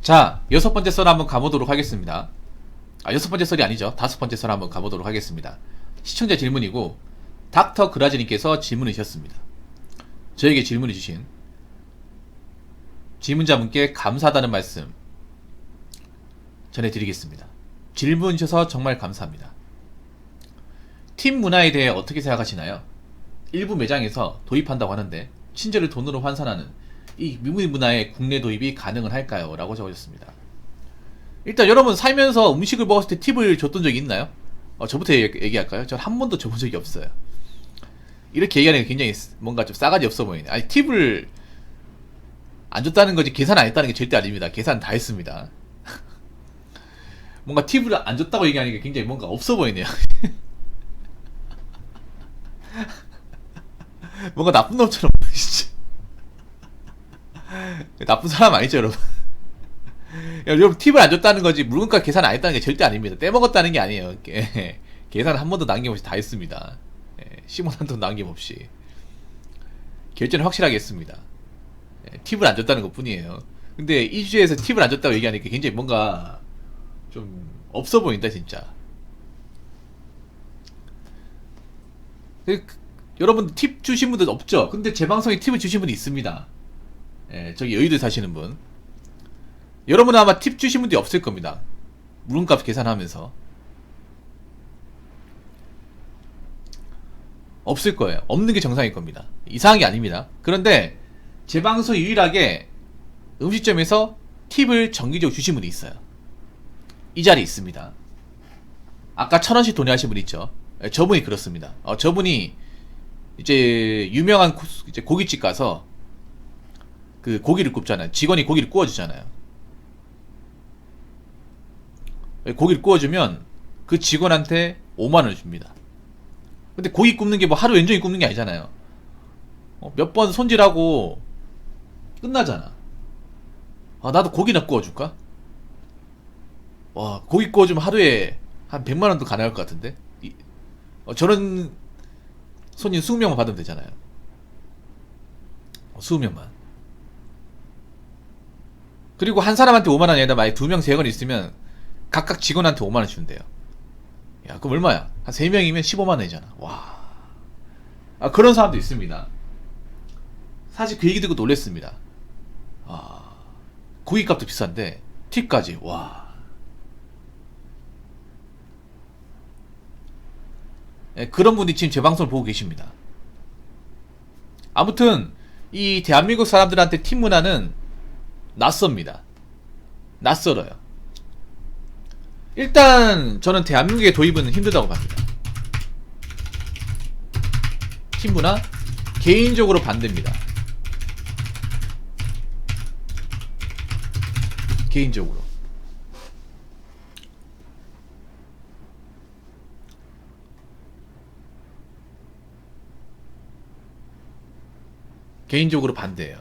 자, 여섯 번째 썰 한번 가보도록 하겠습니다. 여섯 번째 썰이 아니죠. 다섯 번째 썰 한번 가보도록 하겠습니다. 시청자 질문이고, 닥터 그라즈님께서 질문이셨습니다. 저에게 질문을 주신 질문자분께 감사하다는 말씀 전해드리겠습니다. 질문 주셔서 정말 감사합니다. 팀 문화에 대해 어떻게 생각하시나요? 일부 매장에서 도입한다고 하는데 친절을 돈으로 환산하는 이 미문 문화의 국내 도입이 가능은 할까요? 라고 적어주셨습니다. 일단 여러분 살면서 음식을 먹었을 때 팁을 줬던 적이 있나요? 저부터 얘기할까요? 전 한 번도 줘본 적이 없어요. 이렇게 얘기하는 게 굉장히 뭔가 좀 싸가지 없어 보이네. 아니, 팁을 안 줬다는 거지 계산 안 했다는 게 절대 아닙니다. 계산 다 했습니다. 뭔가 팁을 안 줬다고 얘기하는 게 굉장히 뭔가 없어 보이네요. 뭔가 나쁜 놈처럼 보이시죠? 나쁜 사람 아니죠, 여러분? 여러분, 팁을 안 줬다는 거지 물건값 계산 안 했다는 게 절대 아닙니다. 떼먹었다는 게 아니에요. 계산 한 번도 남김없이 다 했습니다. 10원 한 돈 남김없이. 결제는 확실하게 했습니다. 팁을 안 줬다는 것 뿐이에요. 근데 이 주제에서 팁을 안 줬다고 얘기하니까 굉장히 뭔가 좀 없어 보인다, 진짜. 여러분 팁 주신 분들 없죠? 근데 제 방송에 팁을 주신 분이 있습니다. 저기 여의도에 사시는 분. 여러분은 아마 팁 주신 분들이 없을 겁니다. 물건값 계산하면서. 없을 거예요. 없는 게 정상일 겁니다. 이상한 게 아닙니다. 그런데 제 방송 유일하게 음식점에서 팁을 정기적으로 주신 분이 있어요. 이 자리에 있습니다. 아까 1,000원씩 돈이 하신 분 있죠? 저분이 그렇습니다. 저분이 이제 유명한 이제 고깃집 가서 그 고기를 굽잖아요. 직원이 고기를 구워주잖아요. 고기를 구워주면 그 직원한테 5만원을 줍니다. 근데 고기 굽는 게 뭐 하루 왼종일 굽는 게 아니잖아요. 몇 번 손질하고 끝나잖아. 나도 고기나 구워줄까? 와, 고기 구워주면 하루에 한 100만원도 가능할 것 같은데? 저런 손님 20명만 받으면 되잖아요. 20명만. 그리고 한 사람한테 5만원이 아니라 만약에 2명, 3명 있으면 각각 직원한테 5만원 주면 돼요. 야, 그럼 얼마야? 한 3명이면 15만원이잖아. 와. 그런 사람도 있습니다. 사실 그 얘기 듣고 놀랬습니다. 고기값도 비싼데 팁까지. 와. 그런 분이 지금 제 방송을 보고 계십니다. 아무튼 이 대한민국 사람들한테 팁 문화는 낯섭니다. 낯설어요. 일단 저는 대한민국의 도입은 힘들다고 봅니다. 팁 문화 개인적으로 반대입니다. 개인적으로. 개인적으로 반대예요.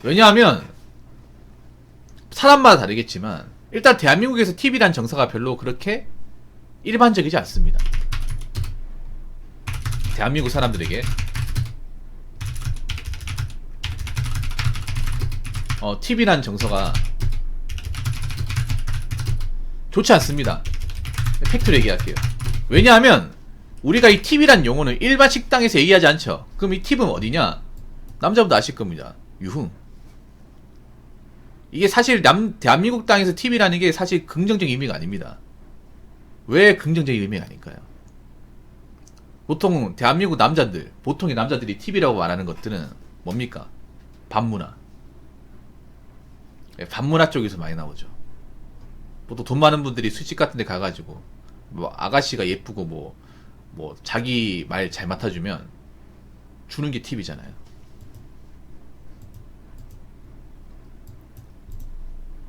왜냐하면 사람마다 다르겠지만 일단 대한민국에서 팁이란 정서가 별로 그렇게 일반적이지 않습니다. 대한민국 사람들에게 팁이란 정서가 좋지 않습니다. 팩트로 얘기할게요. 왜냐하면 우리가 이 팁이란 용어는 일반 식당에서 얘기하지 않죠. 그럼 이 팁은 어디냐? 남자분도 아실 겁니다. 유흥. 이게 사실 대한민국 땅에서 팁이라는 게 사실 긍정적인 의미가 아닙니다. 왜 긍정적인 의미가 아닐까요? 보통 대한민국 남자들, 보통의 남자들이 팁이라고 말하는 것들은 뭡니까? 밤문화. 밤문화 쪽에서 많이 나오죠. 보통 돈 많은 분들이 술집 같은 데 가가지고 뭐 아가씨가 예쁘고 뭐 자기 말 잘 맡아주면 주는 게 팁이잖아요.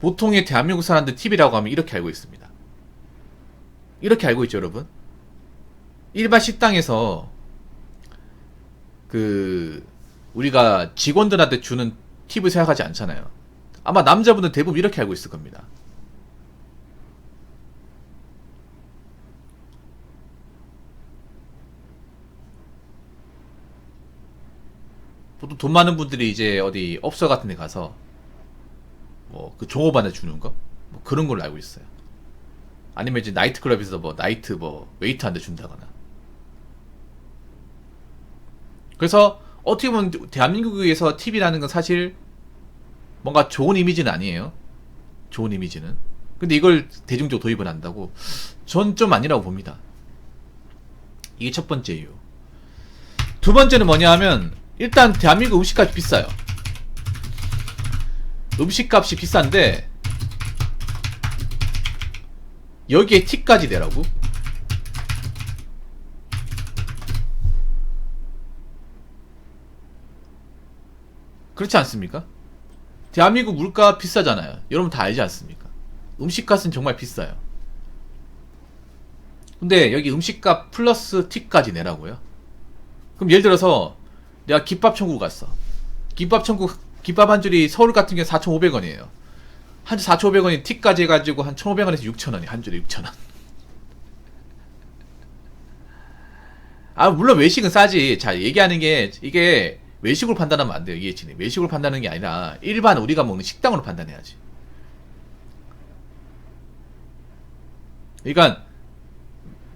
보통의 대한민국 사람들 팁이라고 하면 이렇게 알고 있습니다. 이렇게 알고 있죠, 여러분? 일반 식당에서 우리가 직원들한테 주는 팁을 생각하지 않잖아요. 아마 남자분들 대부분 이렇게 알고 있을 겁니다. 보통 돈 많은 분들이 이제 어디 업소 같은 데 가서 뭐 그 종업원한테 주는 거, 뭐 그런 걸로 알고 있어요. 아니면 이제 나이트클럽에서 뭐 나이트 뭐 웨이터한테 준다거나. 그래서 어떻게 보면 대한민국에서 TV라는 건 사실 뭔가 좋은 이미지는 아니에요. 좋은 이미지는. 근데 이걸 대중적으로 도입을 한다고? 전 좀 아니라고 봅니다. 이게 첫 번째 이유. 두 번째는 뭐냐 하면 일단 대한민국 음식값이 비싸요. 음식값이 비싼데 여기에 팁까지 내라고? 그렇지 않습니까? 대한민국 물가 비싸잖아요. 여러분 다 알지 않습니까? 음식값은 정말 비싸요. 근데 여기 음식값 플러스 팁까지 내라고요? 그럼 예를 들어서 내가 김밥 천국 갔어. 김밥 천국 김밥 한 줄이 서울 같은 경우에 4,500원이에요. 한 줄 4,500원이 팁까지 해가지고 한 1,500원에서 6,000원이 한 줄에 6,000원. 아 물론 외식은 싸지. 자 얘기하는 게 이게 외식으로 판단하면 안 돼요. 이해치니 외식으로 판단하는 게 아니라 일반 우리가 먹는 식당으로 판단해야지. 그러니까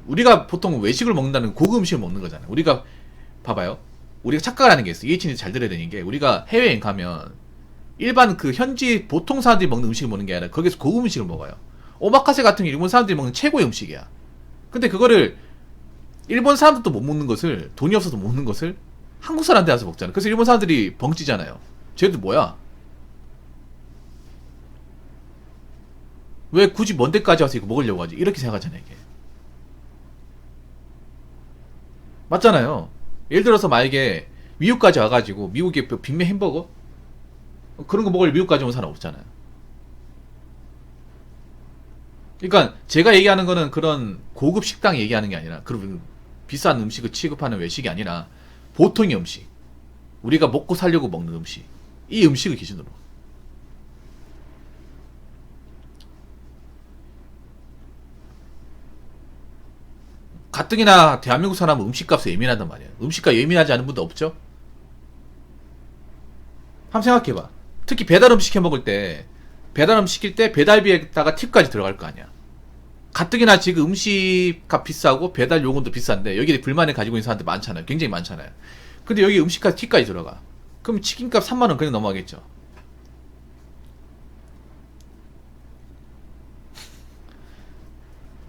우리가 보통 외식을 먹는다는 고급 음식을 먹는 거잖아요. 우리가 봐봐요. 우리가 착각을 하는 게 있어. 이해친이 잘 들어야 되는 게 우리가 해외여행 가면 일반 그 현지 보통 사람들이 먹는 음식을 먹는 게 아니라 거기서 고급 음식을 먹어요. 오마카세 같은 게 일본 사람들이 먹는 최고의 음식이야. 근데 그거를 일본 사람들도 못 먹는 것을 돈이 없어서 못 먹는 것을 한국 사람한테 와서 먹잖아. 그래서 일본 사람들이 벙찌잖아요. 쟤들 뭐야? 왜 굳이 먼 데까지 와서 이거 먹으려고 하지? 이렇게 생각하잖아요, 이게. 맞잖아요. 예를 들어서 만약에 미국까지 와가지고 미국의 빅맥 햄버거 그런 거 먹을 미국까지 온 사람 없잖아요. 그러니까 제가 얘기하는 거는 그런 고급 식당 얘기하는 게 아니라 그런 비싼 음식을 취급하는 외식이 아니라 보통의 음식, 우리가 먹고 살려고 먹는 음식, 이 음식을 기준으로. 가뜩이나 대한민국 사람은 음식값에 예민하단 말이야. 음식값 예민하지 않은 분도 없죠? 한번 생각해봐. 특히 배달 음식 해 먹을 때 배달 음식 시킬 때 배달비에다가 팁까지 들어갈 거 아니야. 가뜩이나 지금 음식값 비싸고 배달 요금도 비싼데 여기에 불만을 가지고 있는 사람들 많잖아요. 굉장히 많잖아요. 근데 여기 음식값 팁까지 들어가. 그럼 치킨값 3만원 그냥 넘어가겠죠.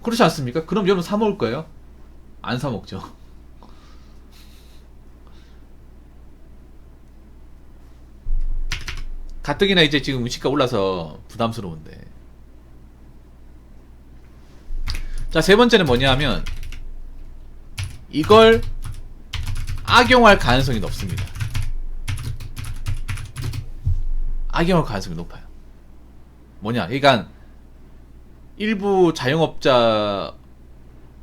그렇지 않습니까? 그럼 여러분 사 먹을 거예요? 안 사 먹죠. 가뜩이나 이제 지금 음식값 올라서 부담스러운데. 자, 세 번째는 뭐냐 하면 이걸 악용할 가능성이 높습니다. 악용할 가능성이 높아요. 뭐냐? 그러니까 일부 자영업자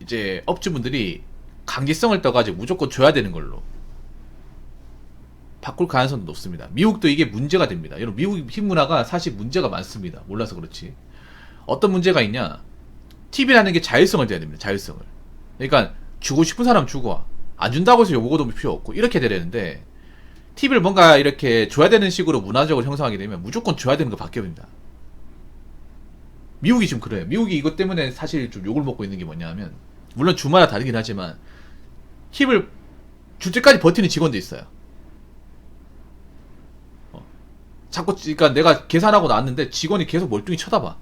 이제 업주분들이 강제성을 떠가지고 무조건 줘야 되는 걸로 바꿀 가능성도 높습니다. 미국도 이게 문제가 됩니다. 여러분 미국 힙문화가 사실 문제가 많습니다. 몰라서 그렇지. 어떤 문제가 있냐? TV라는 게 자율성을 줘야 됩니다. 자율성을. 그러니까 주고 싶은 사람 주고 와. 안 준다고 해서 요거도 필요 없고 이렇게 돼야 되는데 TV를 뭔가 이렇게 줘야 되는 식으로 문화적으로 형성하게 되면 무조건 줘야 되는 거 바뀌어버립니다. 미국이 좀 그래요. 미국이 이것 때문에 사실 좀 욕을 먹고 있는 게 뭐냐 하면 물론 주마다 다르긴 하지만 힙을 줄 때까지 버티는 직원도 있어요. 자꾸 그러니까 내가 계산하고 나왔는데 직원이 계속 멀뚱히 쳐다봐.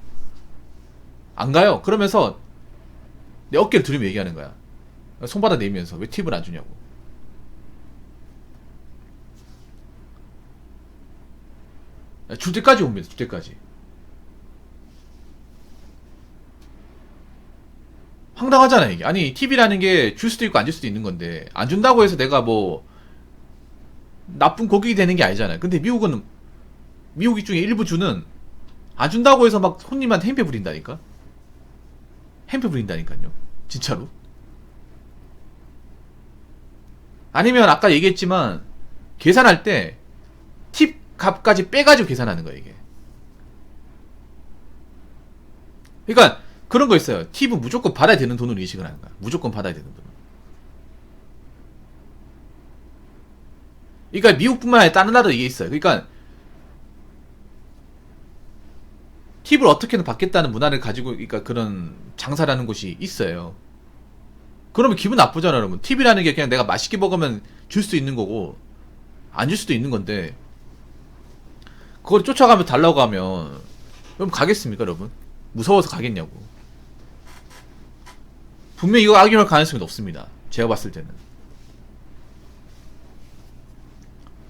안 가요. 그러면서 내 어깨를 들이며 얘기하는 거야. 손바닥 내밀면서 왜 팁을 안 주냐고. 줄 때까지 옵니다. 줄 때까지. 황당하잖아 이게. 아니 팁이라는 게 줄 수도 있고 안 줄 수도 있는 건데 안 준다고 해서 내가 뭐 나쁜 고객이 되는 게 아니잖아요. 근데 미국은 미국 중에 일부 주는 안 준다고 해서 막 손님한테 행패 부린다니까. 행패 부린다니까요. 진짜로. 아니면 아까 얘기했지만 계산할 때 팁 값까지 빼가지고 계산하는 거야 이게. 그러니까 그런 거 있어요. 팁은 무조건 받아야 되는 돈으로 인식을 하는 거야. 무조건 받아야 되는 돈. 그러니까 미국뿐만 아니라 다른 나라도 이게 있어요. 그러니까 팁을 어떻게든 받겠다는 문화를 가지고, 그러니까 그런 장사라는 곳이 있어요. 그러면 기분 나쁘잖아, 여러분. 팁이라는 게 그냥 내가 맛있게 먹으면 줄 수 있는 거고, 안 줄 수도 있는 건데, 그걸 쫓아가면 달라고 하면, 그럼 가겠습니까, 여러분? 무서워서 가겠냐고. 분명히 이거 악용할 가능성이 높습니다. 제가 봤을 때는.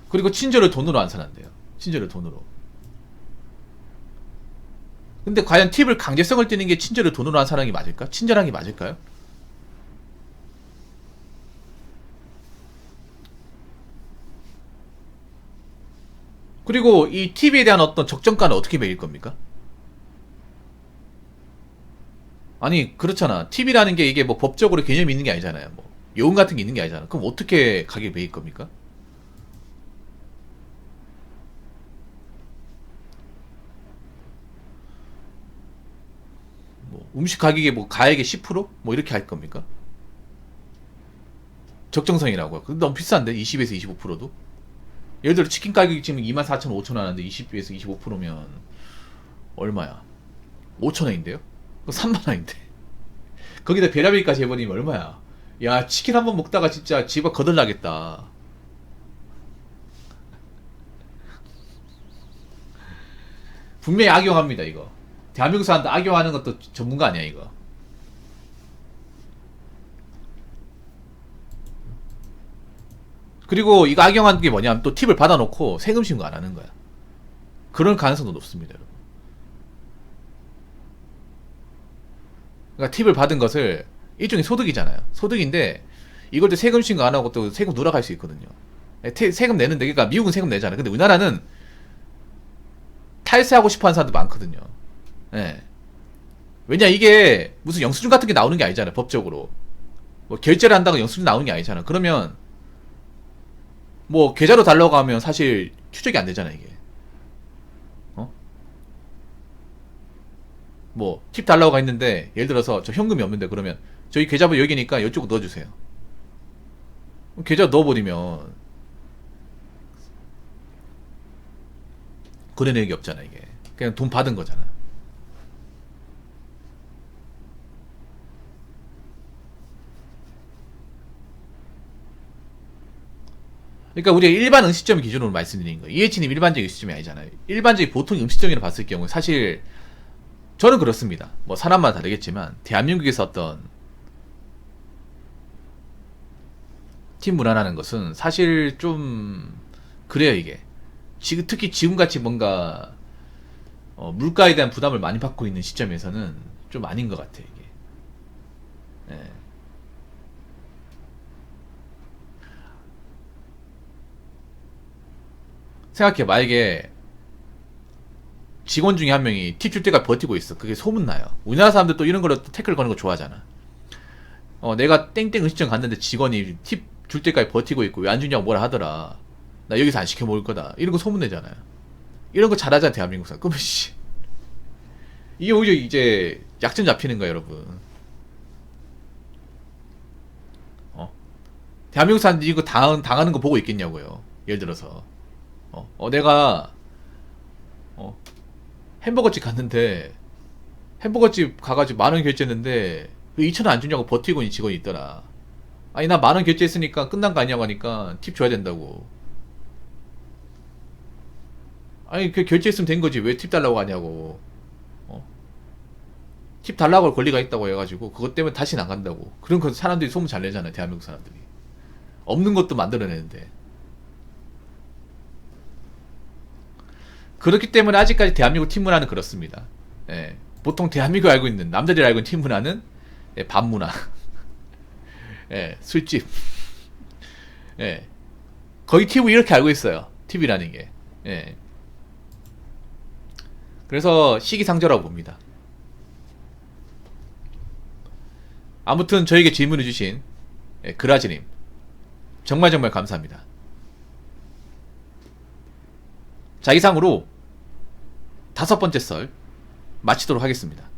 그리고 친절을 돈으로 안 사는데요. 친절을 돈으로. 근데 과연 팁을 강제성을 띠는 게 친절을 돈으로 안 사는 게 맞을까? 친절한 게 맞을까요? 그리고 이 팁에 대한 어떤 적정가는 어떻게 매길 겁니까? 아니 그렇잖아. 팁이라는 게 이게 뭐 법적으로 개념이 있는 게 아니잖아요. 뭐 요금 같은 게 있는 게 아니잖아. 그럼 어떻게 가격 매길 겁니까? 뭐 음식 가격에 뭐 가액의 10%? 뭐 이렇게 할 겁니까? 적정성이라고요. 근데 너무 비싼데 20에서 25%도? 예를 들어 치킨 가격이 지금 24,500원 하는데 20에서 25%면 얼마야? 5,000원인데요? 3만원인데. 거기다 베라벨까지 해버리면 얼마야? 야 치킨 한 번 먹다가 진짜 집 앞 거덜나겠다. 분명히 악용합니다 이거. 대한민국 사람들 악용하는 것도 전문가 아니야 이거. 그리고 이거 악용하는 게 뭐냐면 또 팁을 받아놓고 세금 신고 안 하는 거야. 그런 가능성도 높습니다 여러분. 그러니까 팁을 받은 것을 일종의 소득이잖아요. 소득인데 이걸 또 세금 신고 안 하고 또 세금 누락할 수 있거든요. 세금 내는데, 그러니까 미국은 세금 내잖아요. 근데 우리나라는 탈세하고 싶어하는 사람도 많거든요. 예. 왜냐 이게 무슨 영수증 같은 게 나오는 게 아니잖아요. 법적으로 뭐 결제를 한다고 영수증 나오는 게 아니잖아. 그러면 뭐 계좌로 달라고 하면 사실 추적이 안 되잖아 이게. 어? 뭐 팁 달라고 했는데 예를 들어서 저 현금이 없는데 그러면 저희 계좌번 여기니까 이쪽으로 넣어주세요. 계좌 넣어버리면 거래 내역이 없잖아 이게. 그냥 돈 받은 거잖아. 그러니까 우리가 일반 음식점 기준으로 말씀드리는 거예요. 이해치님 일반적인 음식점이 아니잖아요. 일반적인 보통 음식점이라 봤을 경우 사실 저는 그렇습니다. 뭐 사람마다 다르겠지만 대한민국에서 어떤 팀 문화라는 것은 사실 좀 그래요 이게. 지금 특히 지금같이 뭔가 물가에 대한 부담을 많이 받고 있는 시점에서는 좀 아닌 것 같아 이게. 예. 생각해 만약에 직원 중에 한 명이 팁 줄 때까지 버티고 있어. 그게 소문나요. 우리나라 사람들 또 이런 걸로 또 태클 거는 거 좋아하잖아. 내가 땡땡 음식점 갔는데 직원이 팁 줄 때까지 버티고 있고 왜 안 주냐고 뭐라 하더라. 나 여기서 안 시켜 먹을 거다. 이런 거 소문내잖아요. 이런 거 잘하잖아 대한민국 사람. 그러면 씨 이게 오히려 이제 약점 잡히는 거야 여러분. 대한민국 사람들이 이거 당하는 거 보고 있겠냐고요. 예를 들어서 내가 햄버거집 갔는데 햄버거집 가가지고 10,000원 결제했는데 2,000원 안 주냐고 버티고 있는 직원이 있더라. 아니 나 10,000원 결제했으니까 끝난 거 아니냐고 하니까 팁 줘야 된다고. 아니 그 결제했으면 된 거지 왜 팁 달라고 하냐고. 팁 달라고 할 권리가 있다고 해가지고 그것 때문에 다시 안 간다고. 그런 거 사람들이 소문 잘 내잖아요 대한민국 사람들이. 없는 것도 만들어내는데. 그렇기 때문에 아직까지 대한민국 팀 문화는 그렇습니다. 예. 보통 대한민국이 알고 있는 남자들이 알고 있는 팀 문화는 밥 문화, 예, 술집, 예, 거의 팁을 이렇게 알고 있어요. 팁이라는 게. 예. 그래서 시기상조라고 봅니다. 아무튼 저에게 질문해주신 그라지님 정말 정말 감사합니다. 자 이상으로 5번째 썰 마치도록 하겠습니다.